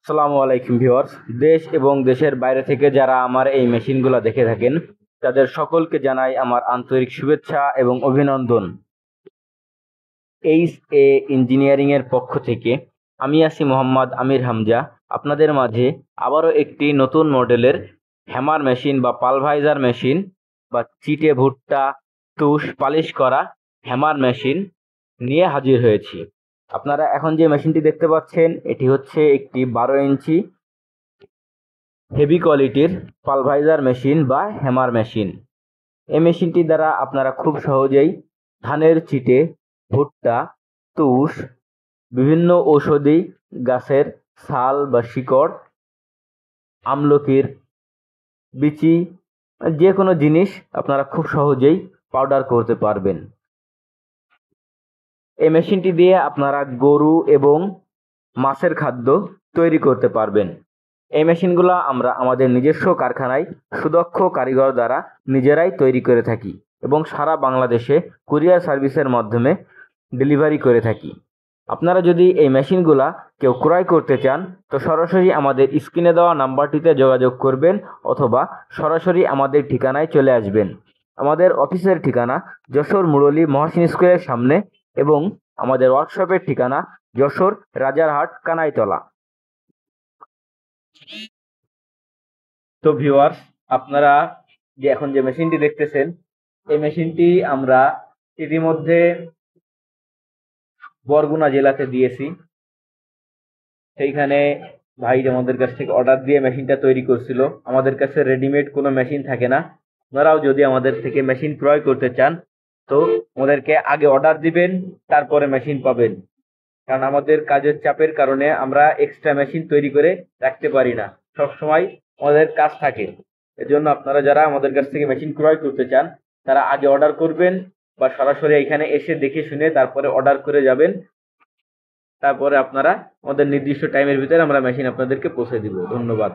আসসালামু আলাইকুম ভিউয়ার্স। দেশ এবং দেশের বাইরে থেকে যারা আমার এই মেশিনগুলো দেখে থাকেন তাদের সকলকে জানাই আমার আন্তরিক শুভেচ্ছা এবং অভিনন্দন। এইচ এ ইঞ্জিনিয়ারিং এর পক্ষ থেকে আমি আছি মোহাম্মদ আমির হামজা, আপনাদের মাঝে আবারও একটি নতুন মডেলের হ্যামার মেশিন বা পালভাইজার মেশিন বা চিটে ভুট্টা তুষ পালিশ করা হ্যামার মেশিন নিয়ে হাজির হয়েছি। আপনারা এখন যে মেশিনটি দেখতে পাচ্ছেন এটি হচ্ছে একটি 12 ইঞ্চি হেভি কোয়ালিটির পালভাইজার মেশিন বা হ্যামার মেশিন। এই মেশিনটি দ্বারা আপনারা খুব সহজেই ধানের চিটে, ভুট্টা, তুষ, বিভিন্ন ঔষধি গাছের ছাল বা শিকড়, আমলকির বিচি, যে কোনো জিনিস আপনারা খুব সহজেই পাউডার করতে পারবেন। এই মেশিনটি দিয়ে আপনারা গরু এবং মাছের খাদ্য তৈরি করতে পারবেন। এই মেশিনগুলো আমরা আমাদের নিজস্ব কারখানায় সুদক্ষ কারিগর দ্বারা নিজেরাই তৈরি করে থাকি এবং সারা বাংলাদেশে কুরিয়ার সার্ভিসের মাধ্যমে ডেলিভারি করে থাকি। আপনারা যদি এই মেশিনগুলা কেউ ক্রয় করতে চান তো সরাসরি আমাদের স্ক্রিনে দেওয়া নাম্বারটিতে যোগাযোগ করবেন অথবা সরাসরি আমাদের ঠিকানায় চলে আসবেন। আমাদের অফিসের ঠিকানা যশোর মুরলী মহসিন স্কুলের সামনে এবং আমাদের ওয়ার্কশপের ঠিকানা যশোর রাজারহাট কানাইতলা। তো ভিউয়ার্স, আপনারা এখন যে মেশিনটি দেখতেছেন এই মেশিনটি আমরা ইতিমধ্যে বরগুনা জেলাতে দিয়েছি। সেইখানে ভাই আমাদের কাছ থেকে অর্ডার দিয়ে মেশিনটা তৈরি করছিল। আমাদের কাছে রেডিমেড কোনো মেশিন থাকে না। আপনারাও যদি আমাদের থেকে মেশিন ক্রয় করতে চান তো আমাদেরকে আগে অর্ডার দিবেন, তারপরে মেশিন পাবেন। কারণ আমাদের কাজের চাপের কারণে আমরা এক্সট্রা মেশিন তৈরি করে রাখতে পারি না, সব সময় আমাদের কাজ থাকে। এজন্য আপনারা যারা আমাদের কাছ থেকে মেশিন ক্রয় করতে চান তারা আগে অর্ডার করবেন বা সরাসরি এখানে এসে দেখে শুনে তারপরে অর্ডার করে যাবেন। তারপরে আপনারা আমাদের নির্দিষ্ট টাইমের ভিতরে আমরা মেশিন আপনাদেরকে পৌঁছে দিব। ধন্যবাদ।